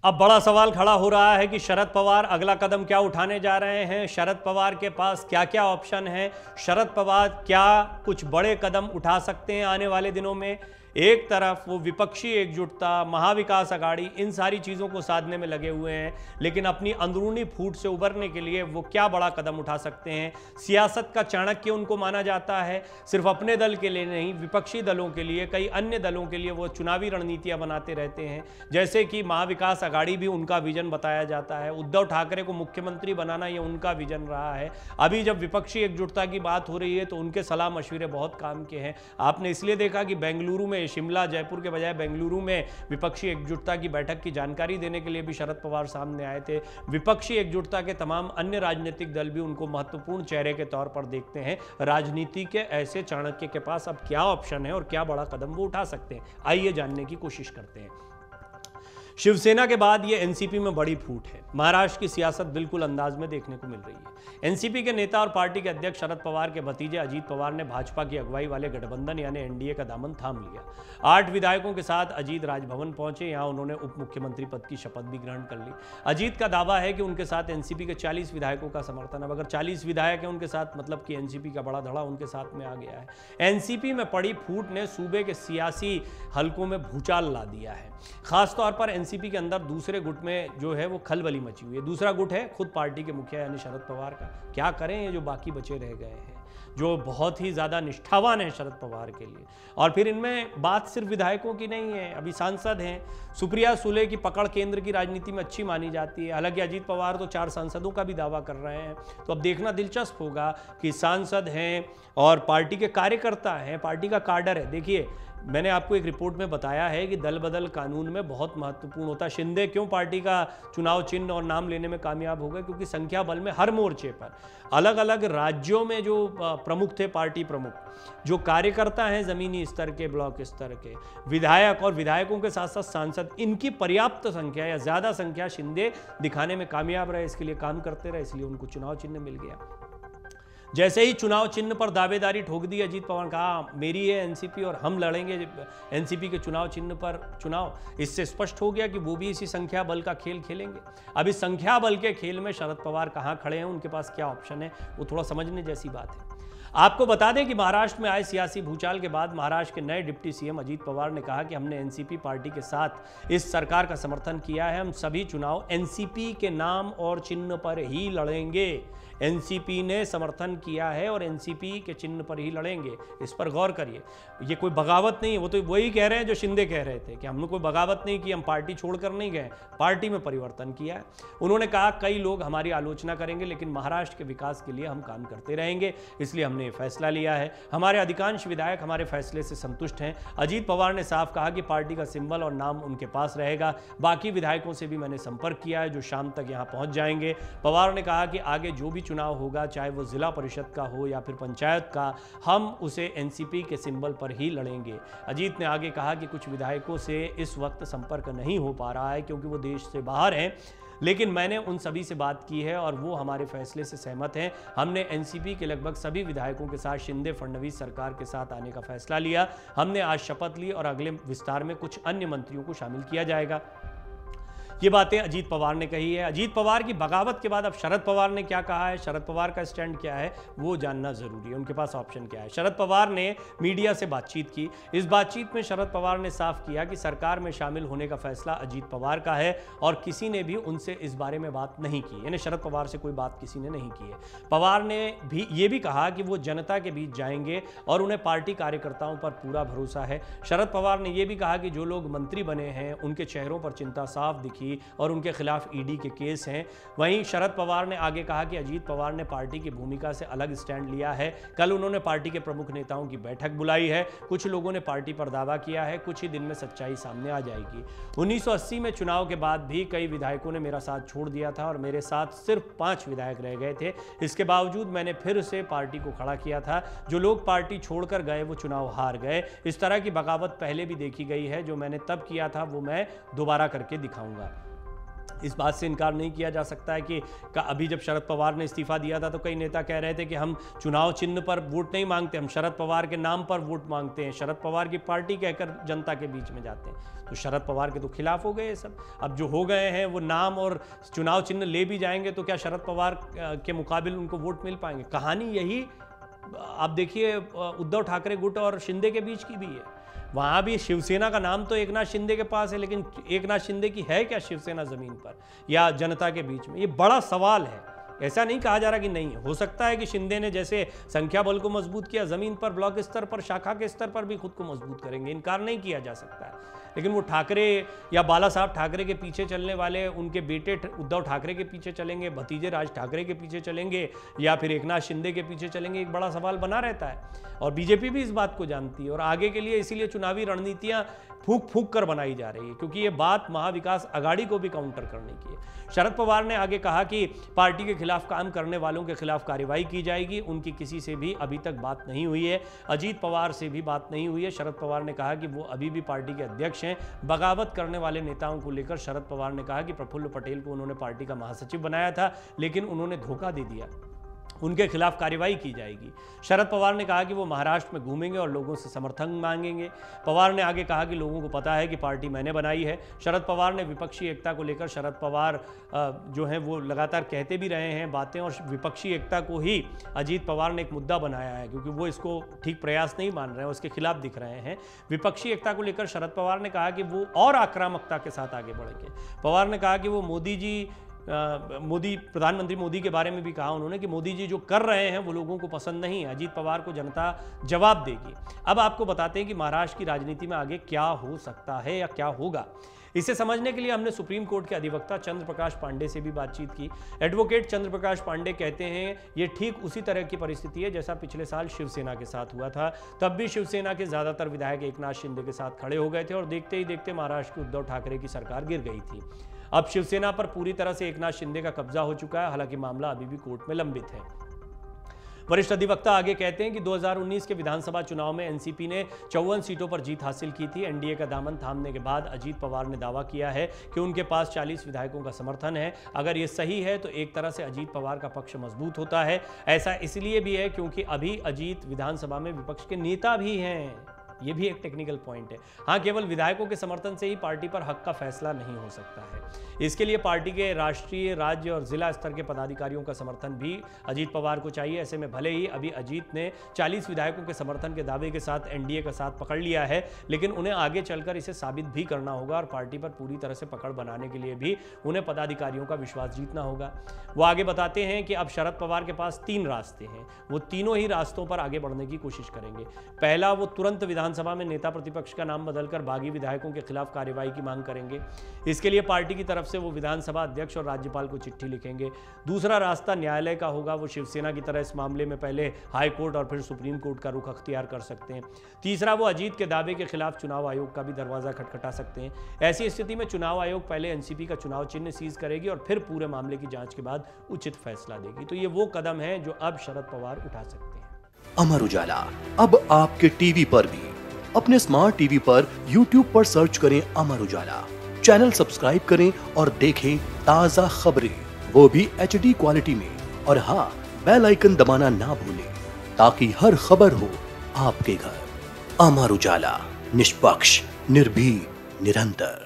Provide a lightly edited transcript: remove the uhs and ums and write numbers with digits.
अब बड़ा सवाल खड़ा हो रहा है कि शरद पवार अगला कदम क्या उठाने जा रहे हैं। शरद पवार के पास क्या क्या ऑप्शन है, शरद पवार क्या कुछ बड़े कदम उठा सकते हैं आने वाले दिनों में। एक तरफ वो विपक्षी एकजुटता, महाविकास अघाड़ी, इन सारी चीज़ों को साधने में लगे हुए हैं, लेकिन अपनी अंदरूनी फूट से उबरने के लिए वो क्या बड़ा कदम उठा सकते हैं। सियासत का चाणक्य उनको माना जाता है, सिर्फ अपने दल के लिए नहीं, विपक्षी दलों के लिए, कई अन्य दलों के लिए वो चुनावी रणनीतियां बनाते रहते हैं। जैसे कि महाविकास अघाड़ी भी उनका विजन बताया जाता है, उद्धव ठाकरे को मुख्यमंत्री बनाना ये उनका विजन रहा है। अभी जब विपक्षी एकजुटता की बात हो रही है तो उनके सलाह मशवरे बहुत काम के हैं। आपने इसलिए देखा कि बेंगलुरु में, शिमला जयपुर के बजाय बेंगलुरु में विपक्षी एकजुटता की बैठक की जानकारी देने के लिए भी शरद पवार सामने आए थे। विपक्षी एकजुटता के तमाम अन्य राजनीतिक दल भी उनको महत्वपूर्ण चेहरे के तौर पर देखते हैं। राजनीति के ऐसे चाणक्य के पास अब क्या ऑप्शन है और क्या बड़ा कदम वो उठा सकते हैं, आइए जानने की कोशिश करते हैं। शिवसेना के बाद ये एनसीपी में बड़ी फूट है। महाराष्ट्र की सियासत बिल्कुल अंदाज में देखने को मिल रही है। एनसीपी के नेता और पार्टी के अध्यक्ष शरद पवार के भतीजे अजीत पवार ने भाजपा की अगुवाई वाले गठबंधन यानी एनडीए का दामन थाम लिया। 8 विधायकों के साथ अजीत राजभवन पहुंचे, यहां उन्होंने उप मुख्यमंत्री पद की शपथ भी ग्रहण कर ली। अजीत का दावा है कि उनके साथ एनसीपी के 40 विधायकों का समर्थन है। अगर 40 विधायक हैं उनके साथ, मतलब कि एनसीपी का बड़ा धड़ा उनके साथ में आ गया है। एनसीपी में पड़ी फूट ने सूबे के सियासी हलकों में भूचाल ला दिया है। खासतौर पर एनसीपी के अंदर दूसरे गुट में जो है वो खलबली मची हुई है। दूसरा गुट है खुद पार्टी के मुखिया यानी शरद पवार का। क्या करें ये जो बाकी बचे रह गए हैं, जो बहुत ही ज़्यादा निष्ठावान है शरद पवार के लिए। और फिर इनमें बात सिर्फ विधायकों की नहीं है, अभी सांसद हैं। सुप्रिया सुले की पकड़ केंद्र की राजनीति में अच्छी मानी जाती है। हालांकि अजीत पवार तो 4 सांसदों का भी दावा कर रहे हैं, तो अब देखना दिलचस्प होगा कि सांसद हैं और पार्टी के कार्यकर्ता हैं, पार्टी का काडर है। देखिए, मैंने आपको एक रिपोर्ट में बताया है कि दल बदल कानून में बहुत महत्वपूर्ण होता है। शिंदे क्यों पार्टी का चुनाव चिन्ह और नाम लेने में कामयाब हो गए? क्योंकि संख्या बल में हर मोर्चे पर अलग अलग राज्यों में जो प्रमुख थे, पार्टी प्रमुख, जो कार्यकर्ता हैं ज़मीनी स्तर के, ब्लॉक स्तर के, विधायक और विधायकों के साथ साथ सांसद, इनकी पर्याप्त संख्या या ज़्यादा संख्या शिंदे दिखाने में कामयाब रहे, इसके लिए काम करते रहे, इसलिए उनको चुनाव चिन्ह मिल गया। जैसे ही चुनाव चिन्ह पर दावेदारी ठोक दी अजीत पवार, कहा मेरी है एनसीपी और हम लड़ेंगे एनसीपी के चुनाव चिन्ह पर चुनाव, इससे स्पष्ट हो गया कि वो भी इसी संख्या बल का खेल खेलेंगे। अब इस संख्या बल के खेल में शरद पवार कहाँ खड़े हैं, उनके पास क्या ऑप्शन है, वो थोड़ा समझने जैसी बात है। आपको बता दें कि महाराष्ट्र में आए सियासी भूचाल के बाद महाराष्ट्र के नए डिप्टी सीएम अजीत पवार ने कहा कि हमने एनसीपी पार्टी के साथ इस सरकार का समर्थन किया है, हम सभी चुनाव एनसीपी के नाम और चिन्ह पर ही लड़ेंगे। एनसीपी ने समर्थन किया है और एनसीपी के चिन्ह पर ही लड़ेंगे, इस पर गौर करिए। ये कोई बगावत नहीं है, वो तो वही कह रहे हैं जो शिंदे कह रहे थे कि हमने कोई बगावत नहीं की, हम पार्टी छोड़कर नहीं गए, पार्टी में परिवर्तन किया है। उन्होंने कहा कई लोग हमारी आलोचना करेंगे लेकिन महाराष्ट्र के विकास के लिए हम काम करते रहेंगे, इसलिए हमने ये फैसला लिया है। हमारे अधिकांश विधायक हमारे फैसले से संतुष्ट हैं। अजीत पवार ने साफ कहा कि पार्टी का सिंबल और नाम उनके पास रहेगा। बाकी विधायकों से भी मैंने संपर्क किया है जो शाम तक यहाँ पहुँच जाएंगे। पवार ने कहा कि आगे जो भी चुनाव होगा, चाहे वो जिला परिषद का हो या फिर पंचायत का, हम उसे एनसीपी के सिंबल पर ही लड़ेंगे। अजीत ने आगे कहा कि कुछ विधायकों से इस वक्त संपर्क नहीं हो पा रहा है क्योंकि वो देश से बाहर हैं, लेकिन मैंने उन सभी से बात की है और वो हमारे फैसले से सहमत हैं। हमने एनसीपी के लगभग सभी विधायकों के साथ शिंदे फडणवीस सरकार के साथ आने का फैसला लिया। हमने आज शपथ ली और अगले विस्तार में कुछ अन्य मंत्रियों को शामिल किया जाएगा। ये बातें अजीत पवार ने कही है। अजीत पवार की बगावत के बाद अब शरद पवार ने क्या कहा है, शरद पवार का स्टैंड क्या है, वो जानना जरूरी है। उनके पास ऑप्शन क्या है। शरद पवार ने मीडिया से बातचीत की। इस बातचीत में शरद पवार ने साफ किया कि सरकार में शामिल होने का फैसला अजीत पवार का है और किसी ने भी उनसे इस बारे में बात नहीं की, यानी शरद पवार से कोई बात किसी ने नहीं की है। पवार ने भी ये भी कहा कि वो जनता के बीच जाएंगे और उन्हें पार्टी कार्यकर्ताओं पर पूरा भरोसा है। शरद पवार ने यह भी कहा कि जो लोग मंत्री बने हैं उनके चेहरों पर चिंता साफ दिखी और उनके खिलाफ ईडी के केस हैं। वहीं शरद पवार ने आगे कहा कि अजीत पवार ने पार्टी की भूमिका से अलग स्टैंड लिया है। कल उन्होंने पार्टी के प्रमुख नेताओं की बैठक बुलाई है। कुछ लोगों ने पार्टी पर दावा किया है, कुछ ही दिन में सच्चाई सामने आ जाएगी। 1980 में चुनाव के बाद भी कई विधायकों ने मेरा साथ छोड़ दिया था और मेरे साथ सिर्फ 5 विधायक रह गए थे। इसके बावजूद मैंने फिर से पार्टी को खड़ा किया था। जो लोग पार्टी छोड़कर गए वो चुनाव हार गए। इस तरह की बगावत पहले भी देखी गई है। जो मैंने तब किया था वो मैं दोबारा करके दिखाऊंगा। इस बात से इनकार नहीं किया जा सकता है कि अभी जब शरद पवार ने इस्तीफा दिया था तो कई नेता कह रहे थे कि हम चुनाव चिन्ह पर वोट नहीं मांगते, हम शरद पवार के नाम पर वोट मांगते हैं, शरद पवार की पार्टी कहकर जनता के बीच में जाते हैं। तो शरद पवार के तो खिलाफ हो गए ये सब। अब जो हो गए हैं वो नाम और चुनाव चिन्ह ले भी जाएंगे तो क्या शरद पवार के मुकाबिल उनको वोट मिल पाएंगे? कहानी यही आप देखिए उद्धव ठाकरे गुट और शिंदे के बीच की भी है। वहाँ भी शिवसेना का नाम तो एकनाथ शिंदे के पास है, लेकिन एकनाथ शिंदे की है क्या शिवसेना जमीन पर या जनता के बीच में? ये बड़ा सवाल है। ऐसा नहीं कहा जा रहा कि नहीं, हो सकता है कि शिंदे ने जैसे संख्या बल को मजबूत किया, जमीन पर ब्लॉक स्तर पर शाखा के स्तर पर भी खुद को मजबूत करेंगे, इनकार नहीं किया जा सकता है। लेकिन वो ठाकरे या बाला साहब ठाकरे के पीछे चलने वाले, उनके बेटे उद्धव ठाकरे के पीछे चलेंगे, भतीजे राज ठाकरे के पीछे चलेंगे या फिर एकनाथ शिंदे के पीछे चलेंगे, एक बड़ा सवाल बना रहता है। और बीजेपी भी इस बात को जानती है और आगे के लिए इसीलिए चुनावी रणनीतियां फूंक फूंक कर बनाई जा रही है, क्योंकि ये बात महाविकास अघाड़ी को भी काउंटर करने की है। शरद पवार ने आगे कहा कि पार्टी के खिलाफ काम करने वालों के खिलाफ कार्रवाई की जाएगी। उनकी किसी से भी अभी तक बात नहीं हुई है, अजीत पवार से भी बात नहीं हुई है। शरद पवार ने कहा कि वो अभी भी पार्टी के अध्यक्ष हैं। बगावत करने वाले नेताओं को लेकर शरद पवार ने कहा कि प्रफुल्ल पटेल को उन्होंने पार्टी का महासचिव बनाया था, लेकिन उन्होंने धोखा दे दिया, उनके खिलाफ कार्रवाई की जाएगी। शरद पवार ने कहा कि वो महाराष्ट्र में घूमेंगे और लोगों से समर्थन मांगेंगे। पवार ने आगे कहा कि लोगों को पता है कि पार्टी मैंने बनाई है। शरद पवार ने विपक्षी एकता को लेकर, शरद पवार जो हैं वो लगातार कहते भी रहे हैं बातें, और विपक्षी एकता को ही अजीत पवार ने एक मुद्दा बनाया है, क्योंकि वो इसको ठीक प्रयास नहीं मान रहे हैं, उसके खिलाफ दिख रहे हैं। विपक्षी एकता को लेकर शरद पवार ने कहा कि वो और आक्रामकता के साथ आगे बढ़ेंगे। पवार ने कहा कि वो प्रधानमंत्री मोदी के बारे में भी कहा उन्होंने कि मोदी जी जो कर रहे हैं वो लोगों को पसंद नहीं है, अजीत पवार को जनता जवाब देगी। अब आपको बताते हैं कि महाराष्ट्र की राजनीति में आगे क्या हो सकता है या क्या होगा। इसे समझने के लिए हमने सुप्रीम कोर्ट के अधिवक्ता चंद्र प्रकाश पांडे से भी बातचीत की। एडवोकेट चंद्र प्रकाश पांडे कहते हैं ये ठीक उसी तरह की परिस्थिति है जैसा पिछले साल शिवसेना के साथ हुआ था। तब भी शिवसेना के ज्यादातर विधायक एकनाथ शिंदे के साथ खड़े हो गए थे और देखते ही देखते महाराष्ट्र की उद्धव ठाकरे की सरकार गिर गई थी। अब शिवसेना पर पूरी तरह से एकनाथ शिंदे का कब्जा हो चुका है, हालांकि मामला अभी भी कोर्ट में लंबित है। वरिष्ठ अधिवक्ता आगे कहते हैं कि 2019 के विधानसभा चुनाव में एनसीपी ने 54 सीटों पर जीत हासिल की थी। एनडीए का दामन थामने के बाद अजीत पवार ने दावा किया है कि उनके पास 40 विधायकों का समर्थन है। अगर ये सही है तो एक तरह से अजीत पवार का पक्ष मजबूत होता है। ऐसा इसलिए भी है क्योंकि अभी अजीत विधानसभा में विपक्ष के नेता भी हैं। ये भी एक टेक्निकल पॉइंट है। हाँ, केवल विधायकों के समर्थन से ही पार्टी पर हक का फैसला नहीं हो सकता है। इसके लिए पार्टी के राष्ट्रीय, राज्य और जिला स्तर के पदाधिकारियों का समर्थन भी अजीत पवार को चाहिए। ऐसे में भले ही अभी अजीत ने 40 विधायकों के समर्थन के दावे के साथ एनडीए का साथ पकड़ लिया है, लेकिन उन्हें आगे चलकर इसे साबित भी करना होगा और पार्टी पर पूरी तरह से पकड़ बनाने के लिए भी उन्हें पदाधिकारियों का विश्वास जीतना होगा। वो आगे बताते हैं कि अब शरद पवार के पास 3 रास्ते हैं। वो तीनों ही रास्तों पर आगे बढ़ने की कोशिश करेंगे। पहला, वो तुरंत विधानसभा में नेता प्रतिपक्ष का नाम बदलकर बागी विधायकों के खिलाफ कार्रवाई की मांग करेंगे। इसके लिए पार्टी की तरफ से वो विधानसभा अध्यक्ष और राज्यपाल को चिट्ठी लिखेंगे। दूसरा रास्ता न्यायालय का होगा। वो शिवसेना की तरह इस मामले में पहले हाई कोर्ट और फिर सुप्रीम कोर्ट का रुख अख्तियार कर सकते हैं। तीसरा, वो अजीत के दावे के खिलाफ चुनाव आयोग का भी दरवाजा खटखटा सकते हैं। ऐसी स्थिति में चुनाव आयोग पहले एनसीपी का चुनाव चिन्ह सीज करेगी और फिर पूरे मामले की जांच के बाद उचित फैसला देगी। तो ये वो कदम है जो अब शरद पवार उठा सकते हैं। अमर उजाला अब आपके टीवी पर भी। अपने स्मार्ट टीवी पर YouTube पर सर्च करें अमर उजाला, चैनल सब्सक्राइब करें और देखें ताजा खबरें, वो भी HD क्वालिटी में। और हाँ, बेल आइकन दबाना ना भूलें ताकि हर खबर हो आपके घर। अमर उजाला, निष्पक्ष, निर्भीक, निरंतर।